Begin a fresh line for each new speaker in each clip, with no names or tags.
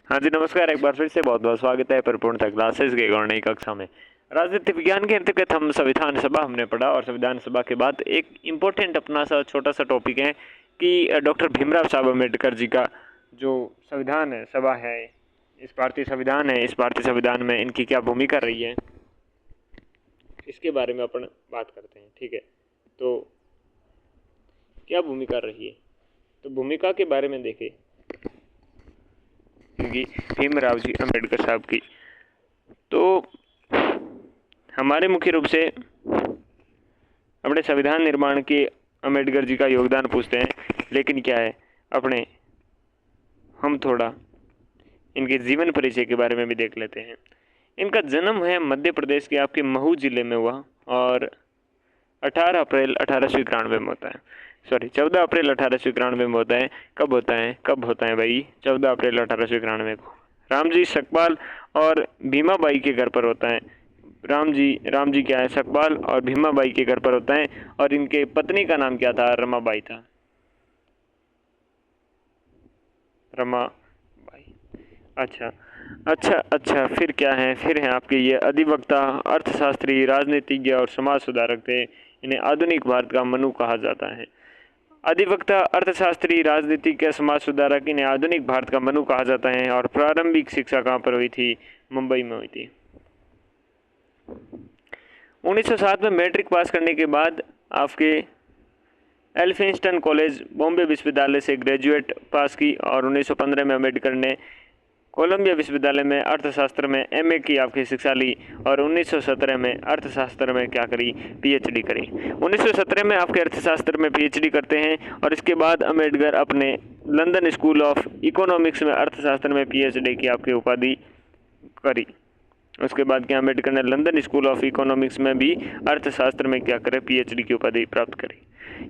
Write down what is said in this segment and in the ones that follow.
हाँ जी नमस्कार, एक बार फिर से बहुत बहुत स्वागत है परिपूर्णता क्लासेस के एक और नई कक्षा में। राजनीति विज्ञान के अंतर्गत हम संविधान सभा हमने पढ़ा और संविधान सभा के बाद एक इम्पोर्टेंट अपना सा छोटा सा टॉपिक है कि डॉक्टर भीमराव साहब अम्बेडकर जी का जो संविधान है सभा है, इस भारतीय संविधान है, इस भारतीय संविधान में इनकी क्या भूमिका रही है, इसके बारे में अपन बात करते हैं। ठीक है, तो क्या भूमिका रही है, तो भूमिका के बारे में देखें कि भीमराव जी अम्बेडकर साहब की, तो हमारे मुख्य रूप से अपने संविधान निर्माण के अम्बेडकर जी का योगदान पूछते हैं, लेकिन क्या है अपने हम थोड़ा इनके जीवन परिचय के बारे में भी देख लेते हैं। इनका जन्म है मध्य प्रदेश के आपके महू जिले में हुआ और 18 अप्रैल 1891 में होता है। 14 अप्रैल 1891 में होता है। कब होता है भाई? 14 अप्रैल 1891 को रामजी सकपाल और भीमाबाई के घर पर होता है। रामजी क्या है, सकपाल और भीमाबाई के घर पर होता है और इनके पत्नी का नाम क्या था? रमाबाई था। रमाबाई। अच्छा, फिर क्या है? फिर हैं आपके ये अधिवक्ता, अर्थशास्त्री, राजनीतिज्ञ और समाज सुधारक थे। इन्हें आधुनिक भारत का मनु कहा जाता है। अधिवक्ता, अर्थशास्त्री, राजनीतिज्ञ, समाज सुधारक, इन्हें आधुनिक भारत का मनु कहा जाता है। और प्रारंभिक शिक्षा कहाँ पर हुई थी? मुंबई में हुई थी। 1907 में मैट्रिक पास करने के बाद आपके एल्फिंस्टन कॉलेज, बॉम्बे विश्वविद्यालय से ग्रेजुएट पास की और 1915 में अम्बेडकर ने कोलंबिया विश्वविद्यालय में अर्थशास्त्र में एमए की आपकी शिक्षा ली और 1917 में अर्थशास्त्र में क्या करी? पीएचडी करी। 1917 में आपके अर्थशास्त्र में पीएचडी करते हैं और इसके बाद अम्बेडकर अपने लंदन स्कूल ऑफ इकोनॉमिक्स में अर्थशास्त्र में पीएचडी की आपकी उपाधि करी। उसके बाद क्या अम्बेडकर ने लंदन स्कूल ऑफ इकोनॉमिक्स में भी अर्थशास्त्र में क्या करे? पीएचडी की उपाधि प्राप्त करी।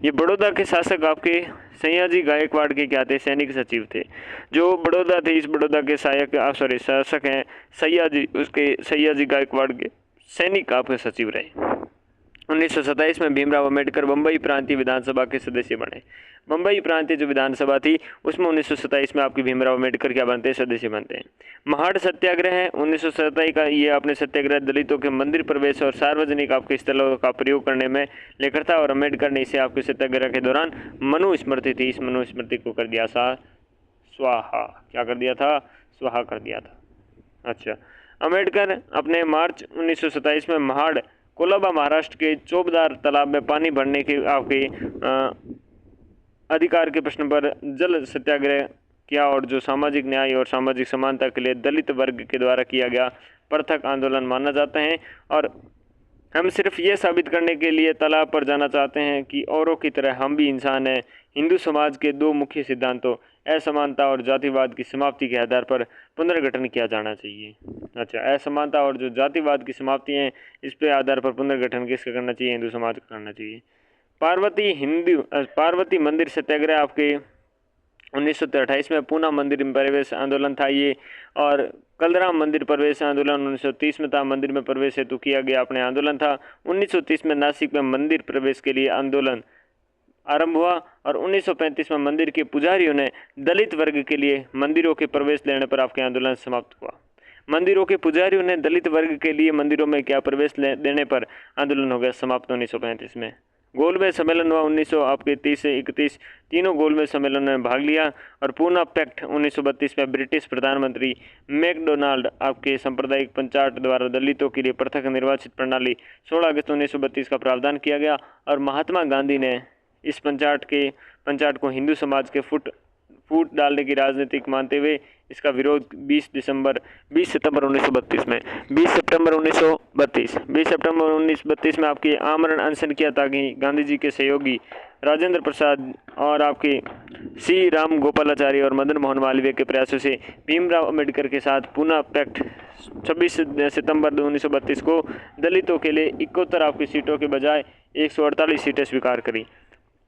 ये बड़ौदा के शासक आपके सयाजी गायकवाड़ के क्या थे? सैनिक सचिव थे। जो बड़ौदा थे, इस बड़ौदा के शासक हैं सयाजी, उसके सयाजी गायकवाड़ के सैनिक आपके सचिव रहे। 1927 में भीमराव अम्बेडकर बम्बई प्रांतीय विधानसभा के सदस्य बने। बम्बई प्रांतीय जो विधानसभा थी उसमें 1927 में आपके भीमराव अम्बेडकर क्या बनते हैं? सदस्य बनते हैं। महाड़ सत्याग्रह है 1927 का, ये आपने सत्याग्रह दलितों के मंदिर प्रवेश और सार्वजनिक आपके स्थलों का प्रयोग करने में लेकर था और अम्बेडकर ने इसे आपके सत्याग्रह के दौरान मनुस्मृति थी, इस मनुस्मृति को कर दिया था स्वाहा। क्या कर दिया था? स्वाहा कर दिया था। अच्छा, अम्बेडकर अपने मार्च 1927 में महाड़ कोलाबा महाराष्ट्र के चोपदार तालाब में पानी भरने के आपके अधिकार के प्रश्न पर जल सत्याग्रह किया और जो सामाजिक न्याय और सामाजिक समानता के लिए दलित वर्ग के द्वारा किया गया पृथक आंदोलन माना जाता है। और हम सिर्फ ये साबित करने के लिए तालाब पर जाना चाहते हैं कि औरों की तरह हम भी इंसान हैं। हिंदू समाज के दो मुख्य सिद्धांतों असमानता और जातिवाद की समाप्ति के आधार पर पुनर्गठन किया जाना चाहिए। अच्छा, असमानता और जो जातिवाद की समाप्ति है इस पे आधार पर पुनर्गठन किसका करना चाहिए? हिंदू समाज का करना चाहिए। पार्वती मंदिर सत्याग्रह आपके 1928 में पूना मंदिर में प्रवेश आंदोलन था ये। और कलराम मंदिर प्रवेश आंदोलन 1930 में था। मंदिर में प्रवेश हेतु किया गया अपने आंदोलन था। 1930 में नासिक में मंदिर प्रवेश के लिए आंदोलन आरंभ हुआ और 1935 में मंदिर के पुजारियों ने दलित वर्ग के लिए मंदिरों के प्रवेश देने पर आपके आंदोलन समाप्त हुआ। मंदिरों के पुजारियों ने दलित वर्ग के लिए मंदिरों में क्या प्रवेश देने पर आंदोलन हो गया समाप्त 1935 में। गोलमेज सम्मेलन हुआ 1930 से 31, तीनों गोलमेज सम्मेलनों में भाग लिया। और पूना पैक्ट 1932 में ब्रिटिश प्रधानमंत्री मैकडोनाल्ड आपके सांप्रदायिक पंचायत द्वारा दलितों के लिए पृथक निर्वाचित प्रणाली 16 अगस्त 1932 का प्रावधान किया गया। और महात्मा गांधी ने इस पंचायत को हिंदू समाज के फूट डालने की राजनीतिक मानते हुए इसका विरोध 20 सितंबर 1932 में 20 सितंबर 1932 में आपके आमरण अनशन किया ताकि गांधी जी के सहयोगी राजेंद्र प्रसाद और आपके सी राम गोपालाचारी और मदन मोहन मालवीय के प्रयासों से भीमराव अम्बेडकर के साथ पूना पैक्ट 26 सितंबर 1932 को दलितों के लिए 71 आपकी सीटों के बजाय 148 सीटें स्वीकार करी।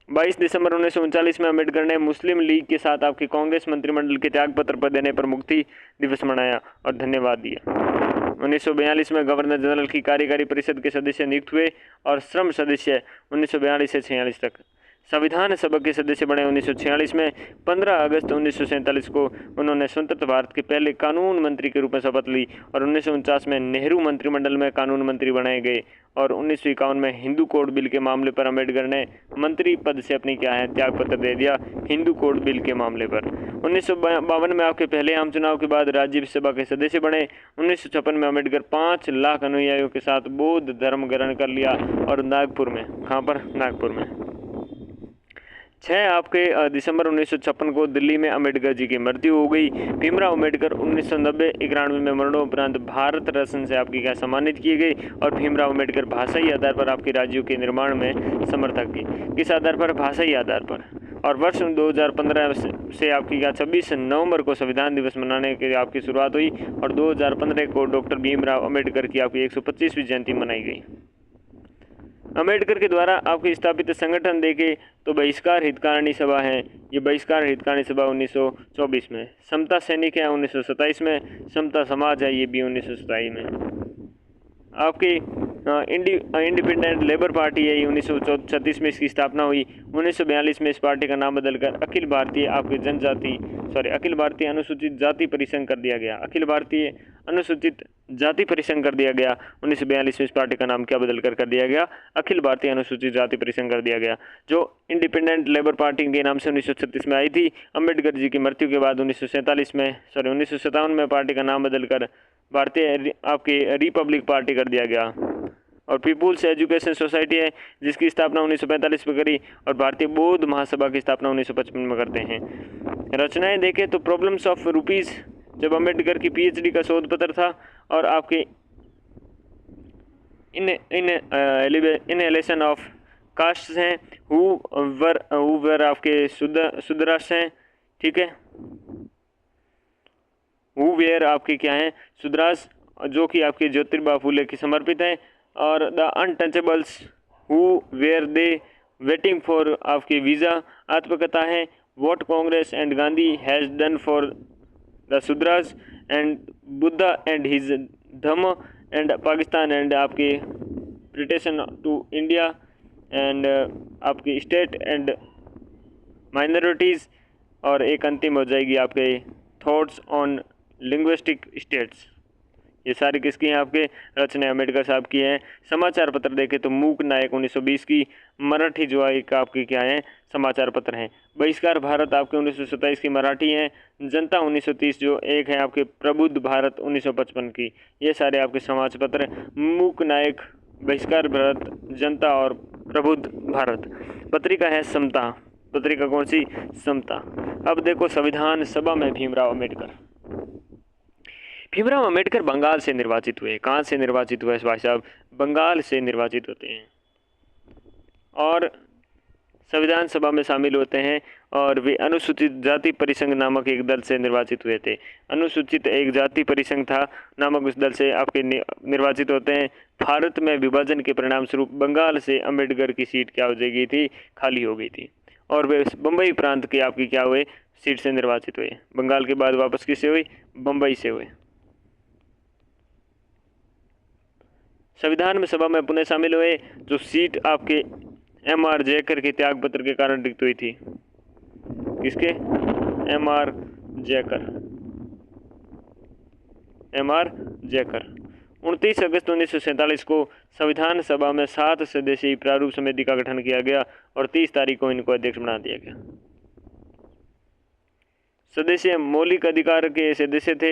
22 दिसंबर 1939 में अम्बेडकर ने मुस्लिम लीग के साथ आपके कांग्रेस मंत्रिमंडल के त्यागपत्र पर देने पर मुक्ति दिवस मनाया और धन्यवाद दिया। 1942 में गवर्नर जनरल की कार्यकारी परिषद के सदस्य नियुक्त हुए और श्रम सदस्य 1942 से 46 तक। संविधान सभा के सदस्य बने 1946 में। 15 अगस्त 1947 को उन्होंने स्वतंत्र भारत के पहले कानून मंत्री के रूप में शपथ ली और 1949 में नेहरू मंत्रिमंडल में कानून मंत्री बनाए गए और 1951 में हिंदू कोड बिल के मामले पर अम्बेडकर ने मंत्री पद से अपनी त्याग पत्र दे दिया हिंदू कोड बिल के मामले पर। 1952 में आपके पहले आम चुनाव के बाद राज्यसभा के सदस्य बने। 1956 में अम्बेडकर 5 लाख अनुयायियों के साथ बौद्ध धर्म ग्रहण कर लिया और नागपुर में, कहाँ पर, नागपुर में। 6 आपके दिसंबर 1956 को दिल्ली में अम्बेडकर जी की मृत्यु हो गई। भीमराव अम्बेडकर 1990-91 में मरणोपरांत भारत रत्न से आपकी सम्मानित किए गए और भीमराव अम्बेडकर भाषाई आधार पर आपके राज्यों के निर्माण में समर्थक थे। किस आधार पर? भाषाई आधार पर। और वर्ष 2015 से आपकी 26 नवंबर को संविधान दिवस मनाने की आपकी शुरुआत हुई और 2015 को डॉक्टर भीमराव अम्बेडकर की आपकी 125वीं जयंती मनाई गई। अम्बेडकर के द्वारा आपकी स्थापित संगठन देखे तो बहिष्कार हितकारिणी सभा है, ये बहिष्कार हितकारिणी सभा 1924 में। समता सैनिक है 1927 में। समता समाज है, ये भी 1927 में। आपकी इंडिपेंडेंट लेबर पार्टी है, 1936 में इसकी स्थापना हुई। 1942 में इस पार्टी का नाम बदलकर अखिल भारतीय अनुसूचित जाति परिसंघ कर दिया गया। अखिल भारतीय अनुसूचित जाति परिसंघ कर दिया गया। 1942 में इस पार्टी का नाम क्या बदलकर कर दिया गया? अखिल भारतीय अनुसूचित जाति परिसंघ कर दिया गया, जो इंडिपेंडेंट लेबर पार्टी के नाम से 1936 में आई थी। अम्बेडकर जी की मृत्यु के बाद 1957 में पार्टी का नाम बदलकर भारतीय आपकी रिपब्लिक पार्टी कर दिया गया। और पीपुल्स एजुकेशन सोसाइटी है, जिसकी स्थापना 1945 में करी, और भारतीय बौद्ध महासभा की स्थापना 1955 में करते हैं। रचनाएं देखें तो प्रॉब्लम्स ऑफ रुपीज़, जब अम्बेडकर की पीएचडी का शोध पत्र था, और आपके इनहेलेशन ऑफ कास्ट हैं, हु वर आपके सुदराश हैं, ठीक है, हु वेयर आपके क्या हैं, सुदराज, जो कि आपके ज्योतिबा फूले की समर्पित हैं। और the untouchables, who were they waiting for आपके वीज़ा, आत्मकथा है। What Congress and Gandhi has done for the Shudras, and Buddha and his Dhamma, and Pakistan and आपके ब्रिटिशन टू इंडिया, एंड आपकी स्टेट एंड माइनॉरिटीज़। और एक अंतिम हो जाएगी आपके थॉट्स ऑन लिंग्विस्टिक स्टेट्स। ये सारी किसकी हैं? आपके रचना अम्बेडकर साहब की हैं। समाचार पत्र देखें तो मूक नायक 1920 की, मराठी जो एक आपकी क्या है समाचार पत्र हैं। बहिष्कार भारत आपके 1927 की मराठी हैं। जनता 1930 जो एक है आपके प्रबुद्ध भारत 1955 की। ये सारे आपके समाचार पत्र, मूक नायक, बहिष्कार भारत, जनता और प्रबुद्ध भारत। पत्रिका है समता। पत्रिका कौन सी? समता। अब देखो संविधान सभा में भीमराव अम्बेडकर। भीमराव अम्बेडकर बंगाल से निर्वाचित हुए। कहाँ से निर्वाचित हुए भाई साहब? बंगाल से निर्वाचित होते हैं और संविधान सभा में शामिल होते हैं। और वे अनुसूचित जाति परिसंघ नामक एक दल से निर्वाचित हुए थे। अनुसूचित एक जाति परिसंघ था नामक उस दल से आपके निर्वाचित होते हैं। भारत में विभाजन के परिणाम स्वरूप बंगाल से अम्बेडकर की सीट क्या हो गई थी? खाली हो गई थी, और वे बम्बई प्रांत के आपकी क्या हुए? सीट से निर्वाचित हुए। बंगाल के बाद वापस किससे हुई? बम्बई से हुए। संविधान में सभा में पुनः शामिल हुए, जो सीट आपके M.R. जयकर के त्यागपत्र के कारण रिक्त हुई थी। किसके? M.R. जयकर। 29 अगस्त 1947 को संविधान सभा में 7 सदस्यीय प्रारूप समिति का गठन किया गया और 30 तारीख को इनको अध्यक्ष बना दिया गया। सदस्य मौलिक अधिकार के सदस्य थे।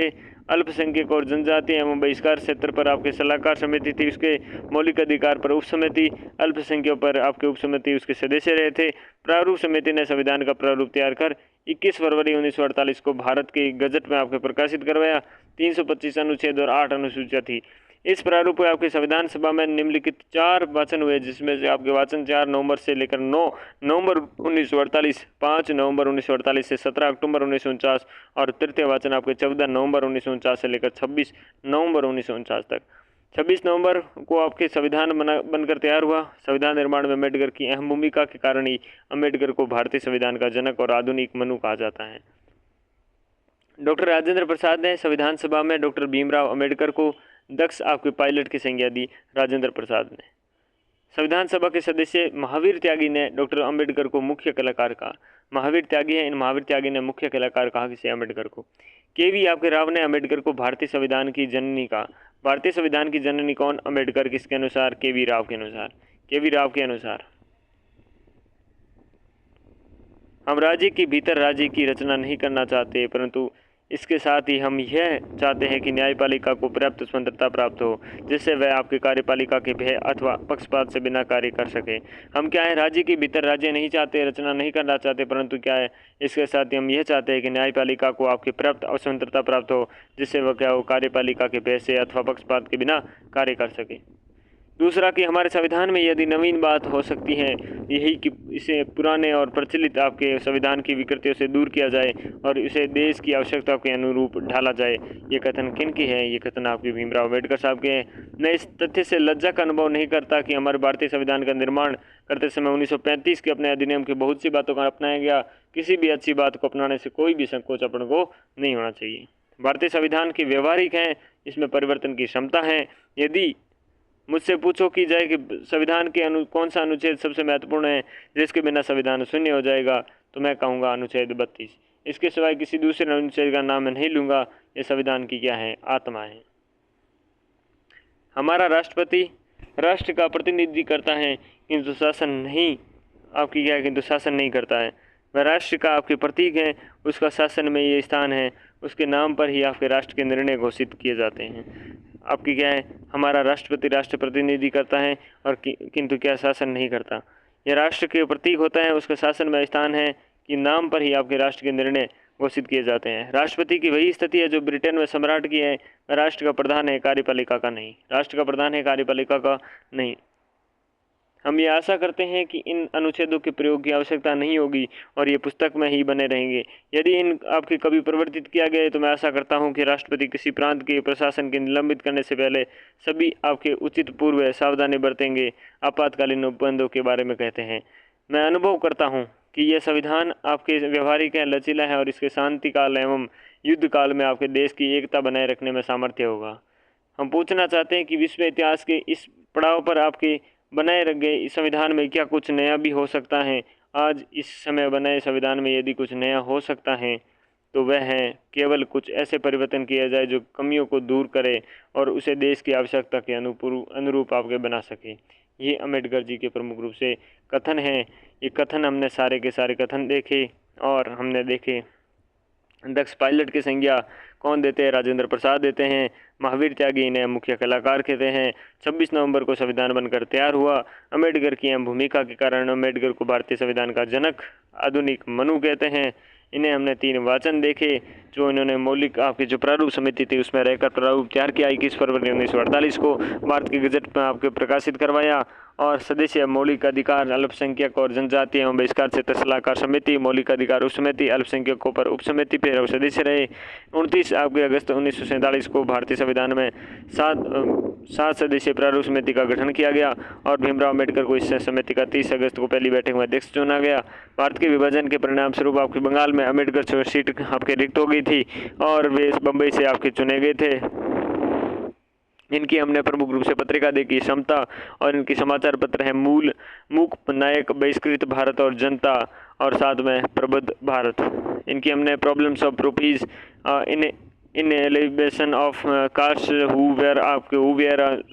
अल्पसंख्यक और जनजाति एवं बहिष्कार क्षेत्र पर आपके सलाहकार समिति थी, उसके मौलिक अधिकार पर उप समिति, अल्पसंख्यकों पर आपके उप समिति उसके सदस्य रहे थे। प्रारूप समिति ने संविधान का प्रारूप तैयार कर 21 फरवरी 1948 को भारत के गजट में आपके प्रकाशित करवाया। 325 अनुच्छेद और 8 अनुसूचियाँ थी। इस प्रारूप में आपके संविधान सभा में निम्नलिखित 4 वाचन हुए, जिसमें से आपके वाचन 4 नवंबर से लेकर 9 नवंबर 1948, 5 नवंबर 1948 से 17 अक्टूबर 1949 और तृतीय वाचन आपके 14 नवंबर 1949 से लेकर 26 नवंबर 1949 तक। 26 नवंबर को आपके संविधान बनकर तैयार हुआ। संविधान निर्माण में अम्बेडकर की अहम भूमिका के कारण ही अम्बेडकर को भारतीय संविधान का जनक और आधुनिक मनु कहा जाता है। डॉक्टर राजेंद्र प्रसाद ने संविधान सभा में डॉक्टर भीमराव अम्बेडकर को दक्ष आपके पायलट की संज्ञा दी। राजेंद्र प्रसाद ने संविधान सभा के सदस्य महावीर त्यागी ने डॉक्टर अंबेडकर को मुख्य कलाकार कहा। महावीर त्यागी है, इन महावीर त्यागी ने मुख्य कलाकार कहा किसे? अंबेडकर को। केवी आपके राव ने अम्बेडकर को भारतीय संविधान की जननी कहा। भारतीय संविधान की जननी कौन? अंबेडकर। किसके अनुसार? केवी राव के अनुसार। केवी राव के अनुसार। हम राज्य के भीतर राज्य की रचना नहीं करना चाहते, परंतु इसके साथ ही हम यह चाहते हैं कि न्यायपालिका को पर्याप्त स्वतंत्रता प्राप्त हो, जिससे वह आपकी कार्यपालिका के भय अथवा पक्षपात से बिना कार्य कर सके। हम क्या है? राज्य के भीतर राज्य नहीं चाहते, रचना नहीं करना चाहते, परंतु क्या है? इसके साथ ही हम यह चाहते हैं कि न्यायपालिका को आपकी पर्याप्त स्वतंत्रता प्राप्त हो, जिससे वह क्या हो? कार्यपालिका के भय से अथवा पक्षपात के बिना कार्य कर सके। दूसरा कि हमारे संविधान में यदि नवीन बात हो सकती है, यही कि इसे पुराने और प्रचलित आपके संविधान की विकृतियों से दूर किया जाए और इसे देश की आवश्यकता के अनुरूप ढाला जाए। ये कथन किन की है? ये कथन आपके भीमराव अम्बेडकर साहब के हैं। मैं इस तथ्य से लज्जा का अनुभव नहीं करता कि हमारे भारतीय संविधान का निर्माण करते समय 1935 के अपने अधिनियम की बहुत सी बातों का अपनाया गया। किसी भी अच्छी बात को अपनाने से कोई भी संकोच अपन को नहीं होना चाहिए। भारतीय संविधान के व्यवहारिक हैं, इसमें परिवर्तन की क्षमता है। यदि मुझसे पूछो की जाए कि संविधान के कौन सा अनुच्छेद सबसे महत्वपूर्ण है जिसके बिना संविधान शून्य हो जाएगा, तो मैं कहूँगा अनुच्छेद 32। इसके सिवाय किसी दूसरे अनुच्छेद का नाम मैं नहीं लूँगा। ये संविधान की क्या है? आत्मा है। हमारा राष्ट्रपति राष्ट्र का प्रतिनिधि करता है, किंतु शासन नहीं आपकी क्या है? किंतु शासन नहीं करता है। वह राष्ट्र का आपके प्रतीक है, उसका शासन में ये स्थान है। उसके नाम पर ही आपके राष्ट्र के निर्णय घोषित किए जाते हैं। आपकी क्या है? हमारा राष्ट्रपति राष्ट्र प्रतिनिधि करता है और किंतु क्या? शासन नहीं करता। यह राष्ट्र के प्रतीक होता है, उसका शासन में स्थान है कि नाम पर ही आपके राष्ट्र के निर्णय घोषित किए जाते हैं। राष्ट्रपति की वही स्थिति है जो ब्रिटेन में सम्राट की है। राष्ट्र का प्रधान है, कार्यपालिका का नहीं। राष्ट्र का प्रधान है, कार्यपालिका का नहीं। हम ये आशा करते हैं कि इन अनुच्छेदों के प्रयोग की आवश्यकता नहीं होगी और ये पुस्तक में ही बने रहेंगे। यदि इन आपके कभी परिवर्तित किया गया तो मैं आशा करता हूं कि राष्ट्रपति किसी प्रांत के प्रशासन के निलंबित करने से पहले सभी आपके उचित पूर्व सावधानी बरतेंगे। आपातकालीन उपबंधों के बारे में कहते हैं। मैं अनुभव करता हूँ कि यह संविधान आपके व्यवहारिक है, लचीला है और इसके शांति काल एवं युद्ध काल में आपके देश की एकता बनाए रखने में सामर्थ्य होगा। हम पूछना चाहते हैं कि विश्व इतिहास के इस पड़ाव पर आपके बनाए रख गए इस संविधान में क्या कुछ नया भी हो सकता है? आज इस समय बनाए संविधान में यदि कुछ नया हो सकता है तो वह है केवल कुछ ऐसे परिवर्तन किया जाए जो कमियों को दूर करे और उसे देश की आवश्यकता के अनुरूप आपके बना सके। ये अम्बेडकर जी के प्रमुख रूप से कथन हैं। ये कथन हमने सारे के सारे कथन देखे और हमने देखे दक्ष पायलट की संज्ञा कौन देते हैं? राजेंद्र प्रसाद देते हैं। महावीर त्यागी इन्हें मुख्य कलाकार कहते हैं। 26 नवंबर को संविधान बनकर तैयार हुआ। अम्बेडकर की अहम भूमिका के कारण अम्बेडकर को भारतीय संविधान का जनक, आधुनिक मनु कहते हैं। इन्हें हमने 3 वाचन देखे जो इन्होंने मौलिक आपकी जो प्रारूप समिति थी उसमें रहकर प्रारूप तैयार किया। 21 फरवरी 1948 को भारत की गजट में आपके प्रकाशित करवाया। और सदस्य मौलिक अधिकार, अल्पसंख्यक और जनजाति एवं बहिष्कार क्षेत्र सलाहकार समिति, मौलिक अधिकार उप समिति, अल्पसंख्यकों पर उप समिति पे सदस्य रहे। 29 आपके अगस्त 1947 को भारतीय संविधान में 7 सदस्यीय प्रारूप समिति का गठन किया गया और भीमराव अम्बेडकर को इस समिति का 30 अगस्त को पहली बैठक में अध्यक्ष चुना गया। भारत के विभाजन के परिणाम स्वरूप आपके बंगाल में अम्बेडकर सीट आपके रिक्त हो गई थी और वे बम्बई से आपके चुने गए थे। इनकी हमने प्रमुख रूप से पत्रिका देखी क्षमता और इनकी समाचार पत्र है मूक नायक, बहिष्कृत भारत और जनता और साथ में प्रबुद्ध भारत। इनकी हमने प्रॉब्लम्स ऑफ प्रोपीज in elevation of caste who were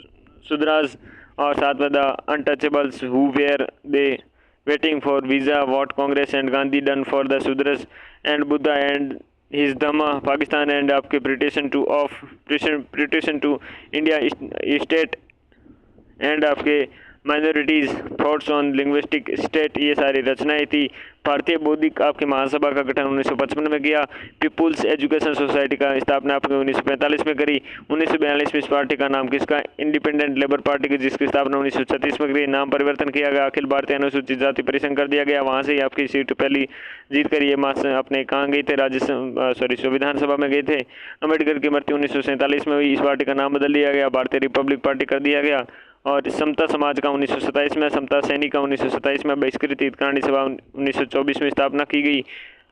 Shudras और साथ में the untouchables who were they waiting for visa what Congress and Gandhi done for the Shudras and Buddha and his Dhamma, Pakistan and आपके petition to India state and आपके minorities thoughts on linguistic state, ये सारी रचनाएं थी। भारतीय बौद्धिक आपके महासभा का गठन 1955 में किया। पीपुल्स एजुकेशन सोसाइटी का स्थापना आपने 1945 में करी। 1942 में इस पार्टी का नाम किसका? इंडिपेंडेंट लेबर पार्टी की, जिसकी स्थापना 1936 में करी। नाम परिवर्तन किया गया, अखिल भारतीय अनुसूचित जाति परिसंघ कर दिया गया। वहाँ से ही आपकी सीट पहली जीत कर ये अपने कहाँ गए थे? विधानसभा में गए थे। अम्बेडकर की मृत्यु 1947 में हुई। इस पार्टी का नाम बदल दिया गया, भारतीय रिपब्लिक पार्टी कर दिया गया। और समता समाज का 1927 में, समता सैनिक का 1927 में, बहिष्कृत हितकांडी सभा 1924 में स्थापना की गई।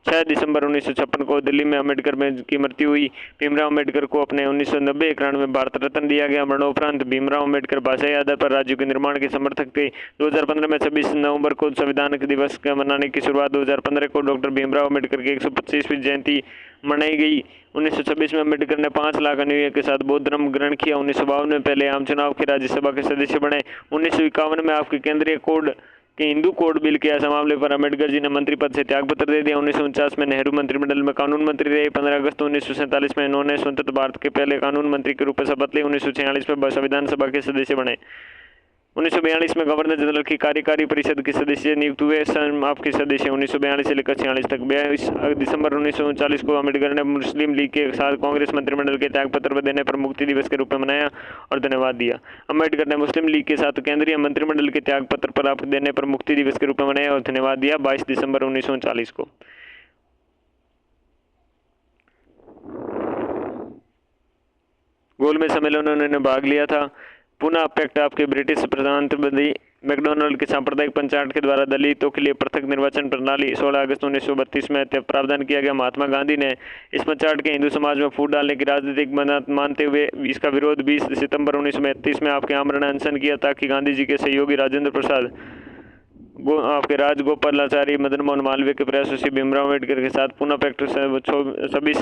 6 दिसंबर 1956 को दिल्ली में अम्बेडकर में की मृत्यु हुई। भीमराव अम्बेडकर को अपने 1990-91 में भारत रत्न दिया गया। मरणोपरांत भीमराव अम्बेडकर भाषाई आधार पर राज्यों के निर्माण के समर्थक थे। 2015 में 26 नवंबर को संविधान दिवस का मनाने की शुरुआत। 2015 को डॉक्टर भीमराव अम्बेडकर की 125वीं जयंती मनाई गई। 1926 में अम्बेडकर ने 5 लाख अनुयायियों के साथ बौद्ध धर्म ग्रहण किया। 1952 में पहले आम चुनाव के राज्यसभा के सदस्य बने। 1951 में आपके केंद्रीय कोड के हिंदू कोड बिल के ऐसा मामले पर अम्बेडकर जी ने मंत्री पद से त्यागपत्र दे दिया। 1949 में नेहरू मंत्रिमंडल में कानून मंत्री रहे। 15 अगस्त 1947 में इन्होंने स्वतंत्र भारत के पहले कानून मंत्री के रूप में शपथ ली। 1946 में संविधान सभा के सदस्य बने। 1942 में गवर्नर जनरल की कार्यकारी परिषद के सदस्य नियुक्त हुए। आपके सदस्य 1942 से लेकर 46 तक। 22 दिसंबर 1939 को अम्बेडकर ने मुस्लिम लीग के साथ कांग्रेस मंत्रिमंडल के त्यागपत्र देने पर मुक्ति दिवस के रूप में मनाया और धन्यवाद दिया। अम्बेडकर ने मुस्लिम लीग के साथ केंद्रीय मंत्रिमंडल के त्यागपत्र पर आप देने पर मुक्ति दिवस के रूप में मनाया और धन्यवाद दिया 22 दिसंबर 1939 को। गोलमेज सम्मेलन में उन्होंने भाग लिया था। पुनः पैक्ट आपके ब्रिटिश प्रधानमंत्री मैकडोनल्ड के सांप्रदायिक पंचायत के द्वारा दलितों के लिए पृथक निर्वाचन प्रणाली 16 अगस्त 1932 में प्रावधान किया गया। महात्मा गांधी ने इस पंचायत के हिंदू समाज में फूट डालने की राजनीतिक मानते हुए इसका विरोध 20 सितंबर 1931 में आपके आमरण अनशन किया ताकि गांधी जी के सहयोगी राजेंद्र प्रसाद आपके राजगोपालाचारी मदन मोहन मालवीय के प्रयासों से भीमराव अम्बेडकर के साथ पुनः पैक्ट 26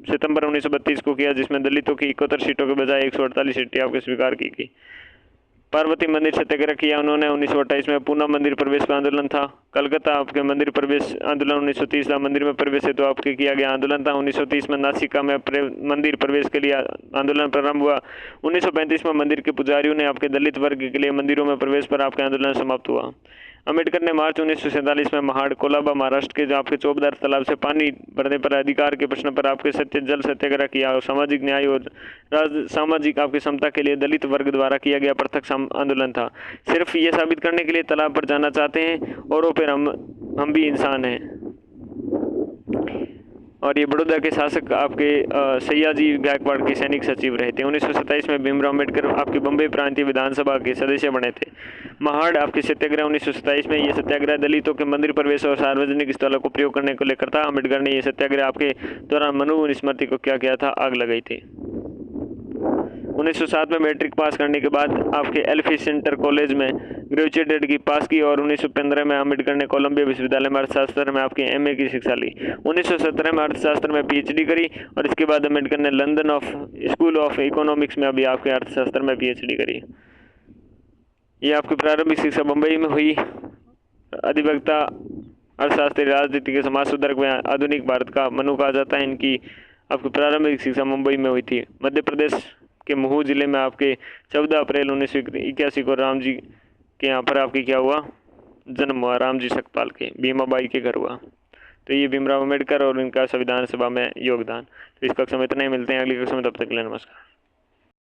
सितंबर 1932 को किया, जिसमें दलितों की 71 सीटों के बजाय 148 सीटें आपके स्वीकार की गई। पार्वती मंदिर सत्याग्रह किया उन्होंने। 1928 में पुनः मंदिर प्रवेश का आंदोलन था। कलकत्ता आपके मंदिर प्रवेश आंदोलन 1930 का मंदिर में प्रवेश हेतु आपके किया गया आंदोलन था। 1930 में नासिका में मंदिर प्रवेश के लिए आंदोलन प्रारंभ हुआ। 1935 में मंदिर के पुजारियों ने आपके दलित वर्ग के लिए मंदिरों में प्रवेश पर आपके आंदोलन समाप्त हुआ। अम्बेडकर ने मार्च 1947 में महाड़ कोलाबा महाराष्ट्र के जो आपके चौबदार तालाब से पानी भरने पर अधिकार के प्रश्न पर आपके जल सत्याग्रह किया और सामाजिक न्याय और सामाजिक आपकी समता के लिए दलित वर्ग द्वारा किया गया पृथक आंदोलन था। सिर्फ ये साबित करने के लिए तालाब पर जाना चाहते हैं और फिर हम भी इंसान हैं। और ये बड़ौदा के शासक आपके सयाजी गायकवाड़ के सैनिक सचिव रहे थे। 1927 में भीमराव अम्बेडकर आपके बम्बई प्रांतीय विधानसभा के सदस्य बने थे। महाड़ आपके सत्याग्रह 1927 में ये सत्याग्रह दलितों के मंदिर प्रवेश और सार्वजनिक स्थलों को प्रयोग करने को लेकर था। अम्बेडकर ने यह सत्याग्रह आपके दौरान मनुस्मृति को क्या किया था, आग लगाई थी। 1907 में मैट्रिक पास करने के बाद आपके एल्फी सेंटर कॉलेज में ग्रेजुएटेड की पास की और 1915 में अम्बेडकर ने कोलंबिया विश्वविद्यालय में अर्थशास्त्र में आपकी एमए की शिक्षा ली। 1917 में अर्थशास्त्र में पीएचडी करी और इसके बाद अम्बेडकर ने लंदन स्कूल ऑफ इकोनॉमिक्स में अभी आपके अर्थशास्त्र में पीएचडी करी। ये आपकी प्रारंभिक शिक्षा मुंबई में हुई। अधिवक्ता, अर्थशास्त्री, राजनीति के समाज सुधारक व आधुनिक भारत का मनु कहा जाता है। इनकी आपकी प्रारंभिक शिक्षा मुंबई में हुई थी। मध्य प्रदेश के महू जिले में आपके 14 अप्रैल 1981 को राम जी के यहाँ पर आपकी क्या हुआ, जन्म हुआ। राम जी सकपाल के भीमाबाई के घर हुआ। तो ये भीमराव अम्बेडकर और इनका संविधान सभा में योगदान। तो इस कक्षा में इतना ही, मिलते हैं अगली कक्षा में, तब तक के लिए नमस्कार।